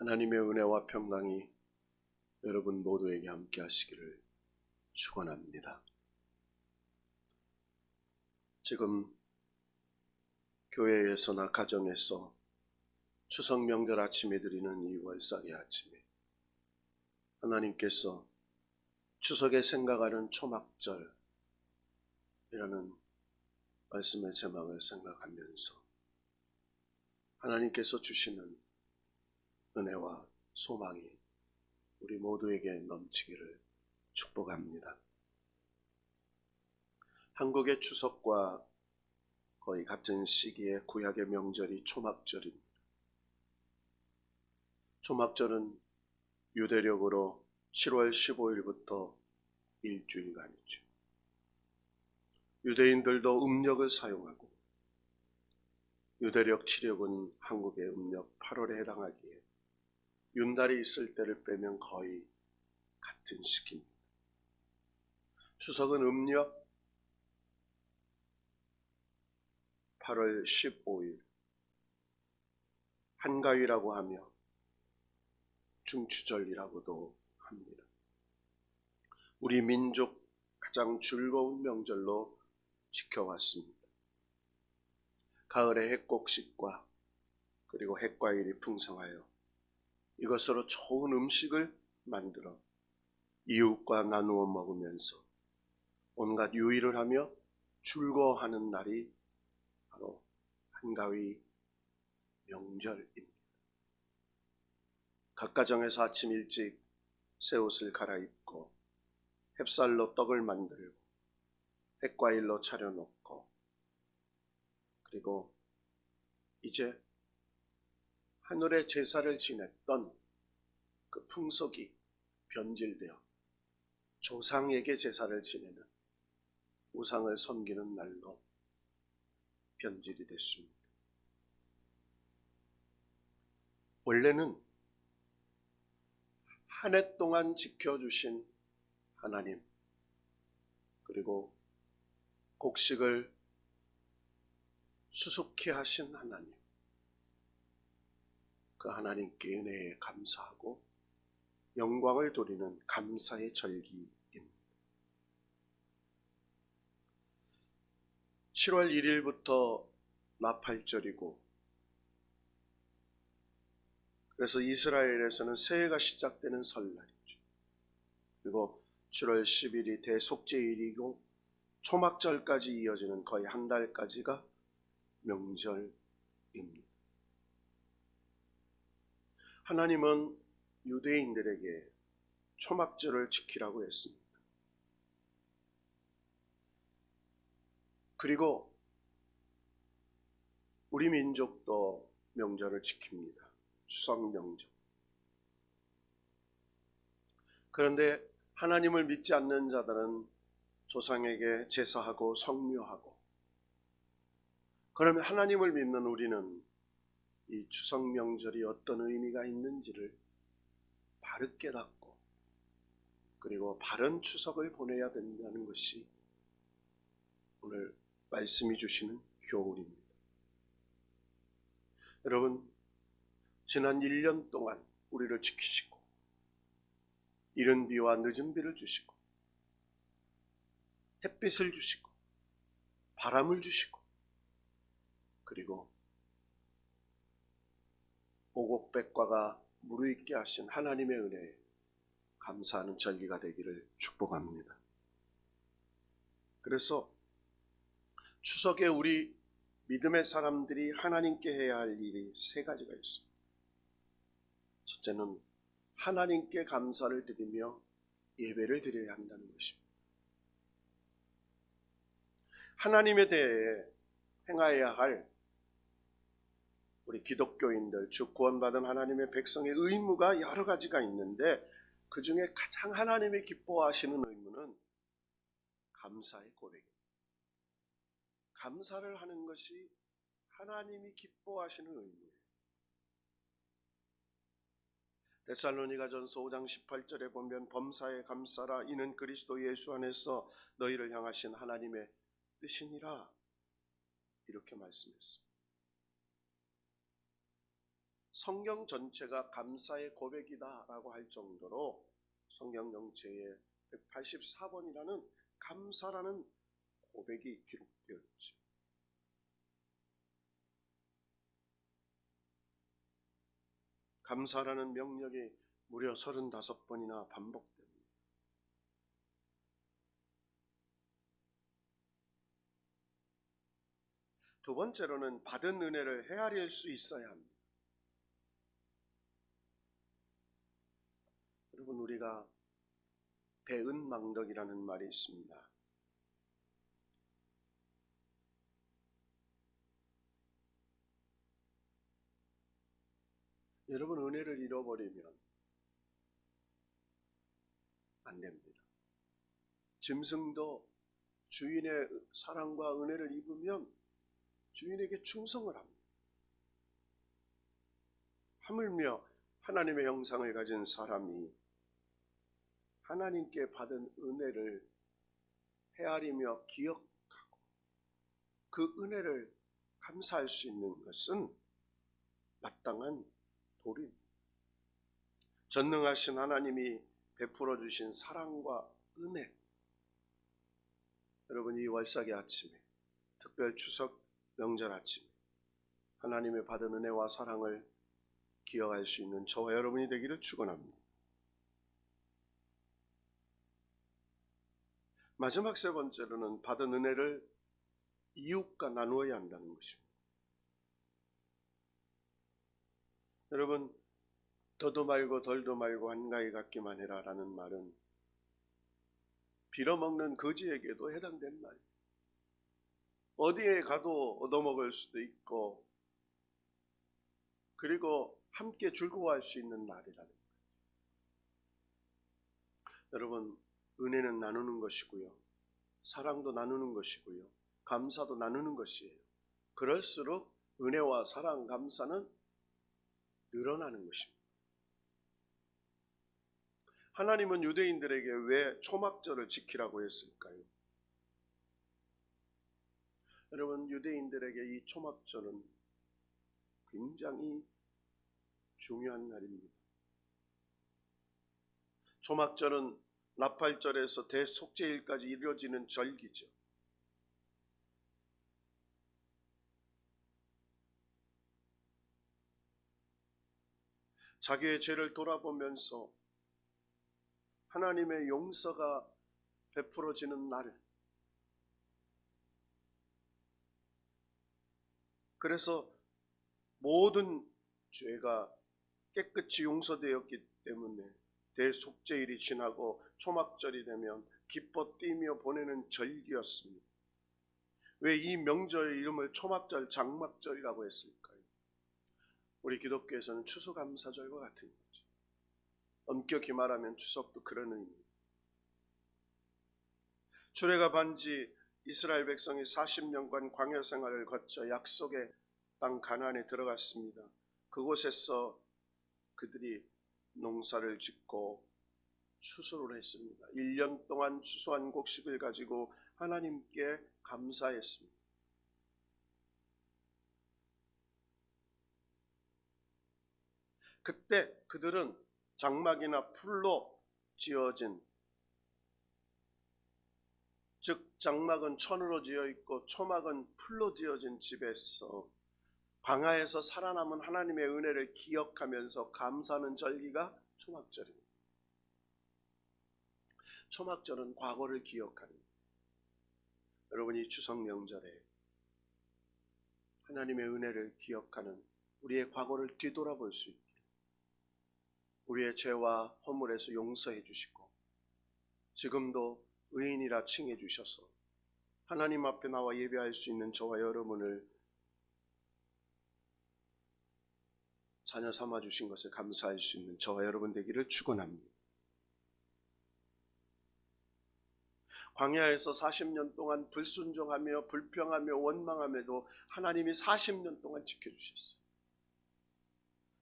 하나님의 은혜와 평강이 여러분 모두에게 함께 하시기를 축원합니다. 지금 교회에서나 가정에서 추석 명절 아침에 드리는 이 월삭의 아침에 하나님께서 추석에 생각하는 초막절이라는 말씀의 제목을 생각하면서 하나님께서 주시는 은혜와 소망이 우리 모두에게 넘치기를 축복합니다. 한국의 추석과 거의 같은 시기에 구약의 명절이 초막절입니다. 초막절은 유대력으로 7월 15일부터 일주일간이죠. 유대인들도 음력을 사용하고 유대력 7력은 한국의 음력 8월에 해당하기에 윤달이 있을 때를 빼면 거의 같은 시기입니다. 추석은 음력 8월 15일 한가위라고 하며 중추절이라고도 합니다. 우리 민족 가장 즐거운 명절로 지켜왔습니다. 가을에 핵곡식과 그리고 핵과일이 풍성하여 이것으로 좋은 음식을 만들어 이웃과 나누어 먹으면서 온갖 유의를 하며 즐거워하는 날이 바로 한가위 명절입니다. 각 가정에서 아침 일찍 새 옷을 갈아입고 햅쌀로 떡을 만들고 핵과일로 차려놓고 그리고 이제 하늘에 제사를 지냈던 그 풍속이 변질되어 조상에게 제사를 지내는 우상을 섬기는 날로 변질이 됐습니다. 원래는 한 해 동안 지켜주신 하나님, 그리고 곡식을 수수케 하신 하나님, 그 하나님께 은혜에 감사하고 영광을 돌리는 감사의 절기입니다. 7월 1일부터 나팔절이고, 그래서 이스라엘에서는 새해가 시작되는 설날이죠. 그리고 7월 10일이 대속죄일이고 초막절까지 이어지는 거의 한 달까지가 명절입니다. 하나님은 유대인들에게 초막절을 지키라고 했습니다. 그리고 우리 민족도 명절을 지킵니다. 추석 명절. 그런데 하나님을 믿지 않는 자들은 조상에게 제사하고 성묘하고, 그러면 하나님을 믿는 우리는 이 추석 명절이 어떤 의미가 있는지를 바르게 깨닫고 그리고 바른 추석을 보내야 된다는 것이 오늘 말씀이 주시는 교훈입니다. 여러분, 지난 1년 동안 우리를 지키시고 이른 비와 늦은 비를 주시고 햇빛을 주시고 바람을 주시고 그리고 오곡백과가 무르익게 하신 하나님의 은혜에 감사하는 절기가 되기를 축복합니다. 그래서 추석에 우리 믿음의 사람들이 하나님께 해야 할 일이 세 가지가 있습니다. 첫째는 하나님께 감사를 드리며 예배를 드려야 한다는 것입니다. 하나님에 대해 행하여야 할 우리 기독교인들, 즉 구원받은 하나님의 백성의 의무가 여러 가지가 있는데 그 중에 가장 하나님이 기뻐하시는 의무는 감사의 고백입니다. 감사를 하는 것이 하나님이 기뻐하시는 의무예요. 데살로니가전서 5장 18절에 보면 범사에 감사라, 이는 그리스도 예수 안에서 너희를 향하신 하나님의 뜻이니라, 이렇게 말씀했습니다. 성경 전체가 감사의 고백이다라고 할 정도로 성경 전체에 184번이라는 감사라는 고백이 기록되어 있죠. 감사라는 명령이 무려 35번이나 반복됩니다. 두 번째로는 받은 은혜를 헤아릴 수 있어야 합니다. 여러분, 우리가 대은망덕이라는 말이 있습니다. 여러분, 은혜를 잃어버리면 안 됩니다. 짐승도 주인의 사랑과 은혜를 입으면 주인에게 충성을 합니다. 하물며 하나님의 형상을 가진 사람이 하나님께 받은 은혜를 헤아리며 기억하고 그 은혜를 감사할 수 있는 것은 마땅한 도리입니다. 전능하신 하나님이 베풀어 주신 사랑과 은혜, 여러분, 이 월삭의 아침에, 특별 추석 명절 아침에 하나님의 받은 은혜와 사랑을 기억할 수 있는 저와 여러분이 되기를 축원합니다. 마지막 세 번째로는 받은 은혜를 이웃과 나누어야 한다는 것입니다. 여러분, 더도 말고 덜도 말고 한가히 갖기만 해라 라는 말은 빌어먹는 거지에게도 해당되는 말이에요. 어디에 가도 얻어먹을 수도 있고 그리고 함께 즐거워할 수 있는 날이라는 거예요. 여러분, 은혜는 나누는 것이고요, 사랑도 나누는 것이고요, 감사도 나누는 것이에요. 그럴수록 은혜와 사랑, 감사는 늘어나는 것입니다. 하나님은 유대인들에게 왜 초막절을 지키라고 했을까요? 여러분, 유대인들에게 이 초막절은 굉장히 중요한 날입니다. 초막절은 나팔절에서 대속죄일까지 이루어지는 절기죠. 자기의 죄를 돌아보면서 하나님의 용서가 베풀어지는 날, 그래서 모든 죄가 깨끗이 용서되었기 때문에 대속죄일이 지나고 초막절이 되면 기뻐 뛰며 보내는 절기였습니다. 왜 이 명절의 이름을 초막절, 장막절이라고 했을까요? 우리 기독교에서는 추수감사절과 같은 거죠. 엄격히 말하면 추석도 그런 의미입니다. 출애굽한 지 이스라엘 백성이 40년간 광야 생활을 거쳐 약속의 땅 가나안에 들어갔습니다. 그곳에서 그들이 농사를 짓고 추수를 했습니다. 1년 동안 추수한 곡식을 가지고 하나님께 감사했습니다. 그때 그들은 장막이나 풀로 지어진, 즉 장막은 천으로 지어 있고 초막은 풀로 지어진 집에서 광야에서 살아남은 하나님의 은혜를 기억하면서 감사하는 절기가 초막절입니다. 초막절은 과거를 기억하는, 여러분이 추석 명절에 하나님의 은혜를 기억하는 우리의 과거를 뒤돌아볼 수 있게 우리의 죄와 허물에서 용서해 주시고 지금도 의인이라 칭해 주셔서 하나님 앞에 나와 예배할 수 있는 저와 여러분을 자녀 삼아 주신 것에 감사할 수 있는 저와 여러분 되기를 축원합니다. 광야에서 40년 동안 불순종하며 불평하며 원망함에도 하나님이 40년 동안 지켜주셨어요.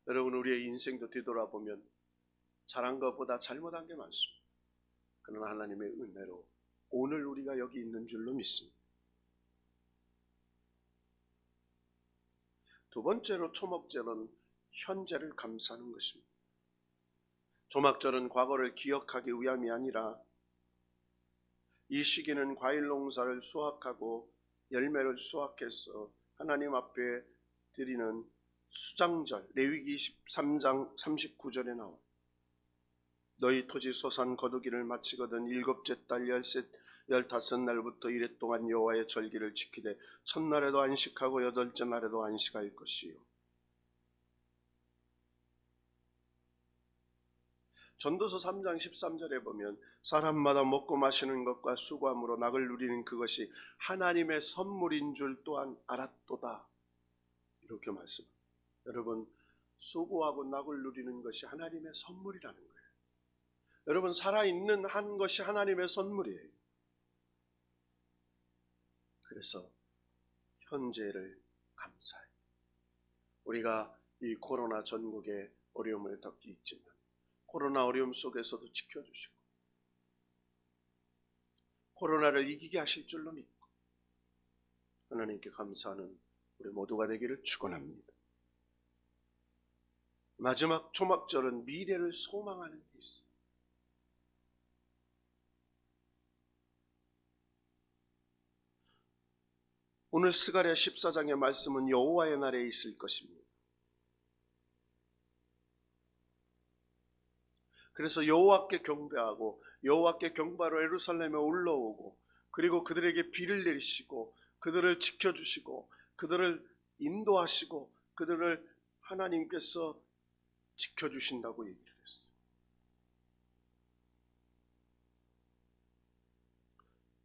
여러분, 우리의 인생도 뒤돌아보면 잘한 것보다 잘못한 게 많습니다. 그러나 하나님의 은혜로 오늘 우리가 여기 있는 줄로 믿습니다. 두 번째로 초목절은 현재를 감사하는 것입니다. 조막절은 과거를 기억하기 위함이 아니라 이 시기는 과일 농사를 수확하고 열매를 수확해서 하나님 앞에 드리는 수장절, 레위기 23장 39절에 나와 너희 토지 소산 거두기를 마치거든 일곱째 달 15날부터 이래 동안 여호와의 절기를 지키되 첫날에도 안식하고 여덟째 날에도 안식할 것이요. 전도서 3장 13절에 보면 사람마다 먹고 마시는 것과 수고함으로 낙을 누리는 그것이 하나님의 선물인 줄 또한 알았도다. 이렇게 말씀합니다. 여러분, 수고하고 낙을 누리는 것이 하나님의 선물이라는 거예요. 여러분, 살아있는 한 것이 하나님의 선물이에요. 그래서 현재를 감사해요. 우리가 이 코로나 전국의 어려움을 겪고 있지만 코로나 어려움 속에서도 지켜주시고 코로나를 이기게 하실 줄로 믿고 하나님께 감사하는 우리 모두가 되기를 축원합니다. 마지막 초막절은 미래를 소망하는 게 있어요. 오늘 스가랴 14장의 말씀은 여호와의 날에 있을 것입니다. 그래서 여호와께 경배하고 여호와께 경배하러 예루살렘에 올라오고 그리고 그들에게 비를 내리시고 그들을 지켜주시고 그들을 인도하시고 그들을 하나님께서 지켜주신다고 얘기를 했어요.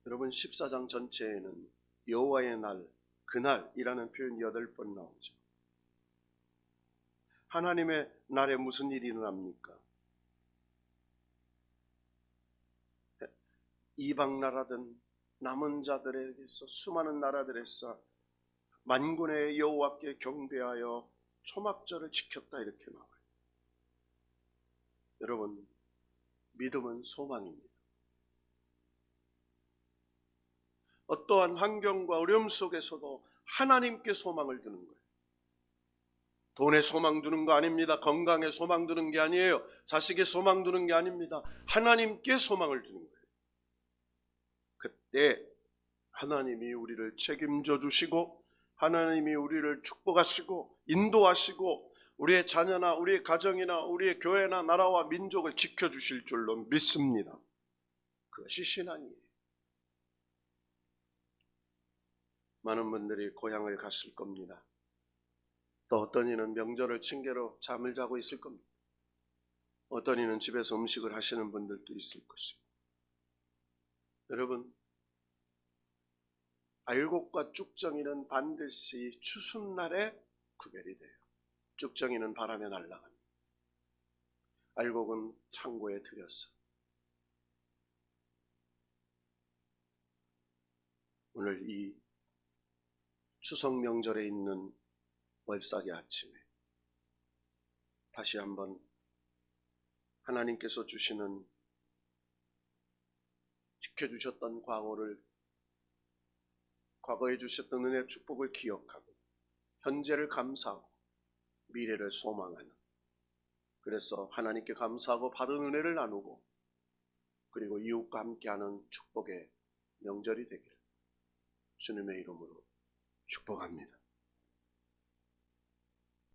여러분 14장 전체에는 여호와의 날, 그날이라는 표현이 8번 나오죠. 하나님의 날에 무슨 일이 일어납니까? 이방 나라든 남은 자들에게서 수많은 나라들에서 만군의 여호와께 경배하여 초막절을 지켰다 이렇게 나와요. 여러분, 믿음은 소망입니다. 어떠한 환경과 어려움 속에서도 하나님께 소망을 두는 거예요. 돈에 소망 두는 거 아닙니다. 건강에 소망 두는 게 아니에요. 자식에 소망 두는 게 아닙니다. 하나님께 소망을 두는 거예요. 그때 하나님이 우리를 책임져 주시고 하나님이 우리를 축복하시고 인도하시고 우리의 자녀나 우리의 가정이나 우리의 교회나 나라와 민족을 지켜주실 줄로 믿습니다. 그것이 신앙이에요. 많은 분들이 고향을 갔을 겁니다. 또 어떤 이는 명절을 징계로 잠을 자고 있을 겁니다. 어떤 이는 집에서 음식을 하시는 분들도 있을 것이고. 여러분, 알곡과 쭉정이는 반드시 추수날에 구별이 돼요. 쭉정이는 바람에 날아갑니다. 알곡은 창고에 들여서. 오늘 이 추석 명절에 있는 월삭의 아침에 다시 한번 하나님께서 주시는 지켜주셨던 과거에 주셨던 은혜 축복을 기억하고 현재를 감사하고 미래를 소망하는, 그래서 하나님께 감사하고 받은 은혜를 나누고 그리고 이웃과 함께하는 축복의 명절이 되기를 주님의 이름으로 축복합니다.